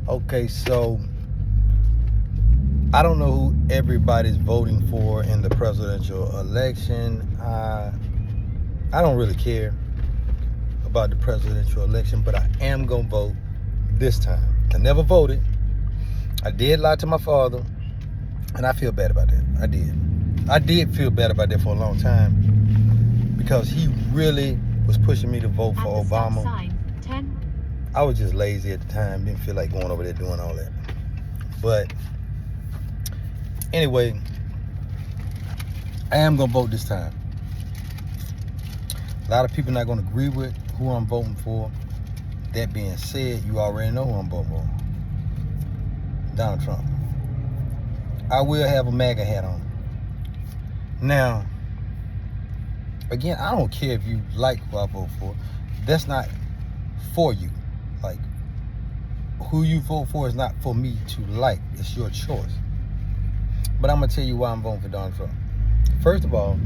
Okay, so I don't know who everybody's voting for in the presidential election. I don't really care about the presidential election, but I am going to vote this time. I never voted. I did lie to my father, and I feel bad about that. I did feel bad about that for a long time because he really was pushing me to vote for Obama. I was just lazy at the time, didn't feel like going over there doing all that. But anyway, I am going to vote this time. A lot of people not going to agree with who I'm voting for. That being said, you already know who I'm voting for. Donald Trump. I will have a MAGA hat on. Now, again, I don't care if you like who I vote for. That's not for you. Like, who you vote for is not for me to like. It's your choice. But I'm going to tell you why I'm voting for Donald Trump. First of all,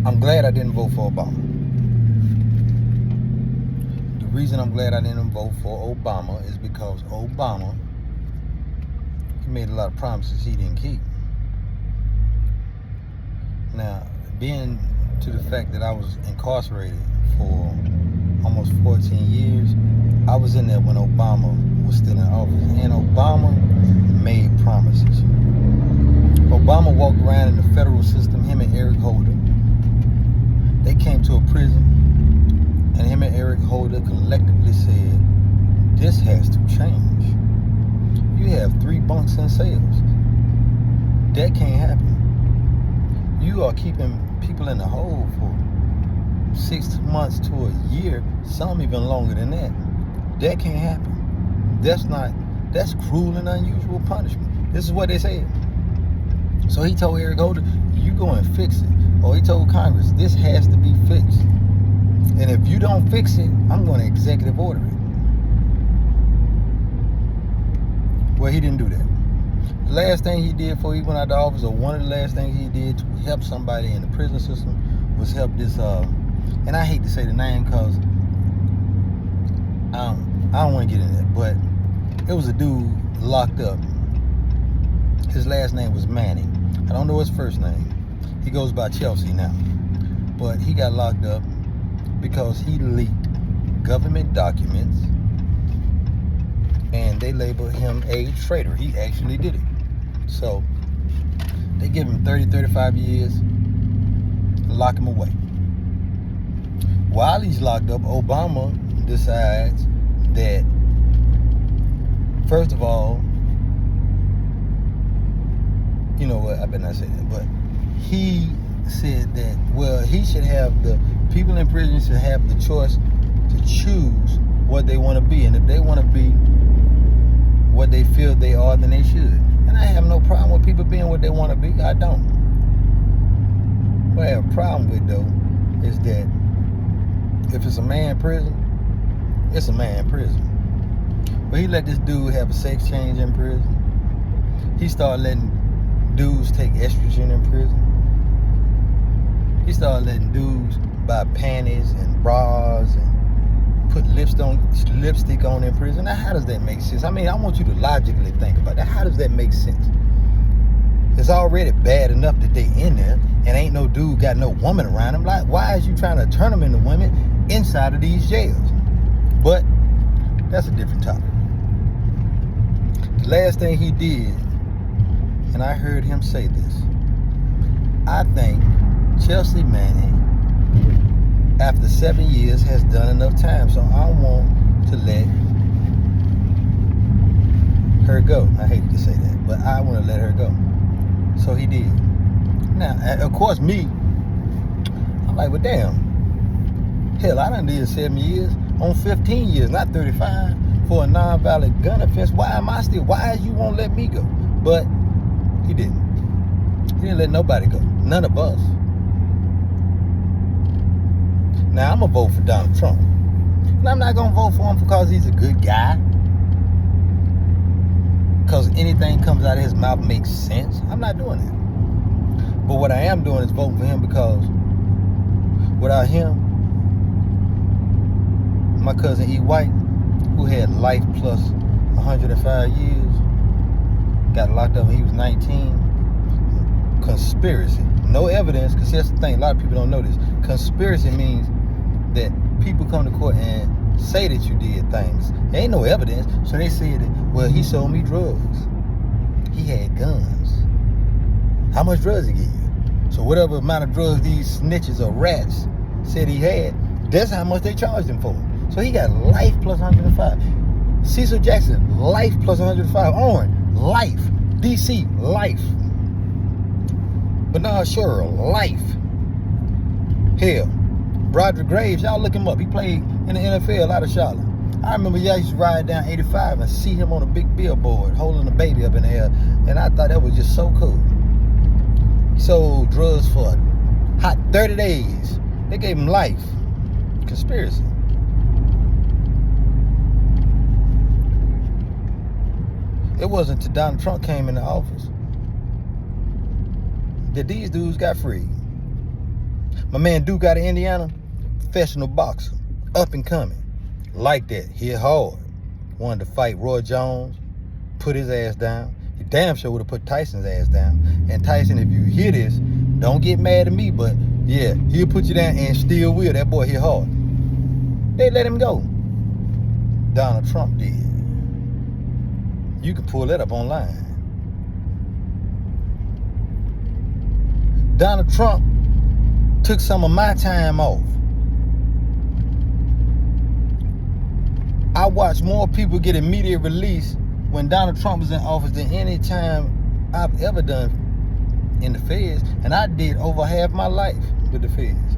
I'm glad I didn't vote for Obama. The reason I'm glad I didn't vote for Obama is because Obama, he made a lot of promises he didn't keep. Now, being to the fact that I was incarcerated for almost 14 years, I was in there when Obama was still in office. And Obama made promises. Obama walked around in the federal system, him and Eric Holder. They came to a prison, and him and Eric Holder collectively said, this has to change. You have 3 bunks in cells. That can't happen. You are keeping people in the hole for 6 months to a year, some even longer than that. That can't happen. That's cruel and unusual punishment. This is what they said. So he told Eric Holder, you go and fix it. Or he told Congress, this has to be fixed. And if you don't fix it, I'm going to executive order it. Well, he didn't do that. The last thing he did before he went out of office, or one of the last things he did to help somebody in the prison system, was help this, and I hate to say the name because I don't want to get in it, but it was a dude locked up. His last name was Manning. I don't know his first name. He goes by Chelsea now. But he got locked up because he leaked government documents and they labeled him a traitor. He actually did it. So they give him 30, 35 years and lock him away. While he's locked up, Obama decides that, first of all, you know what, I better not say that, but he said that, well, he should have, the people in prison should have the choice to choose what they want to be. And if they want to be what they feel they are, then they should. And I have no problem with people being what they want to be. I don't. What I have a problem with, though, is that if it's a man in prison, it's a man in prison. But he let this dude have a sex change in prison. He started letting dudes take estrogen in prison. He started letting dudes buy panties and bras and put lipstick on in prison. Now, how does that make sense? I mean, I want you to logically think about that. How does that make sense? It's already bad enough that they in there and ain't no dude got no woman around him. Like, why is you trying to turn them into women inside of these jails? But that's a different topic. The last thing he did, and I heard him say this, I think Chelsea Manning, after 7 years, has done enough time. So I want to let her go. I hate to say that, but I want to let her go. So he did. Now, of course, me, I'm like, well, damn. Hell, I done did 7 years on 15 years, not 35, for a non-violent gun offense. Why you won't let me go? But he didn't. He didn't let nobody go. None of us. Now, I'm going to vote for Donald Trump. And I'm not going to vote for him because he's a good guy. Because anything comes out of his mouth makes sense. I'm not doing that. But what I am doing is voting for him because without him, my cousin E. White, who had life plus 105 years. Got locked up when he was 19. Conspiracy. No evidence, because that's the thing, a lot of people don't know this. Conspiracy means that people come to court and say that you did things. There ain't no evidence, so they say that, well, he sold me drugs. He had guns. How much drugs he give you? So whatever amount of drugs these snitches or rats said he had, that's how much they charged him for. So he got life plus 105. Cecil Jackson, life plus 105. Oren, life. DC, life. Bernard Sherrill, life. Hell, Broderick Graves, y'all look him up. He played in the NFL out of Charlotte. I remember y'all used to ride down 85 and see him on a big billboard holding a baby up in the air, and I thought that was just so cool. He sold drugs for a hot 30 days. They gave him life. Conspiracy. It wasn't until Donald Trump came into office that these dudes got free. My man Duke out of Indiana, professional boxer, up and coming. Like that, hit hard. Wanted to fight Roy Jones, put his ass down. He damn sure would have put Tyson's ass down. And Tyson, if you hear this, don't get mad at me, but yeah, he'll put you down and still will. That boy hit hard. They let him go. Donald Trump did. You can pull that up online. Donald Trump took some of my time off. I watched more people get immediate release when Donald Trump was in office than any time I've ever done in the feds, and I did over half my life with the feds.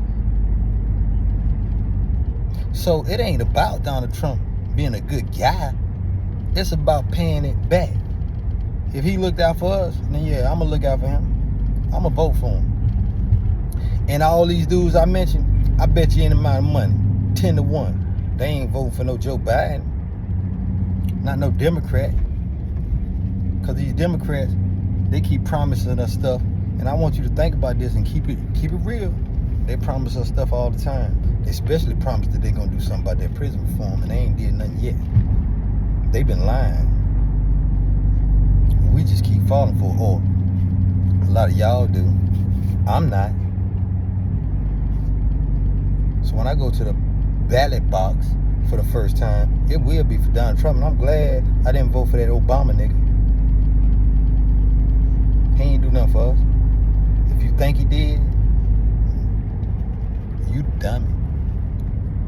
So it ain't about Donald Trump being a good guy. It's about paying it back. If he looked out for us, then yeah, I'm gonna look out for him. I'm gonna vote for him. And all these dudes I mentioned, I bet you any amount of money, 10-1. They ain't voting for no Joe Biden, not no Democrat. Because these Democrats, they keep promising us stuff. And I want you to think about this and keep it real. They promise us stuff all the time. They especially promise that they're going to do something about their prison reform, and they ain't did nothing yet. They've been lying. We just keep falling for it. Or a lot of y'all do. I'm not. So when I go to the ballot box for the first time, it will be for Donald Trump, and I'm glad I didn't vote for that Obama nigga. He ain't do nothing for us. If you think he did, you dummy.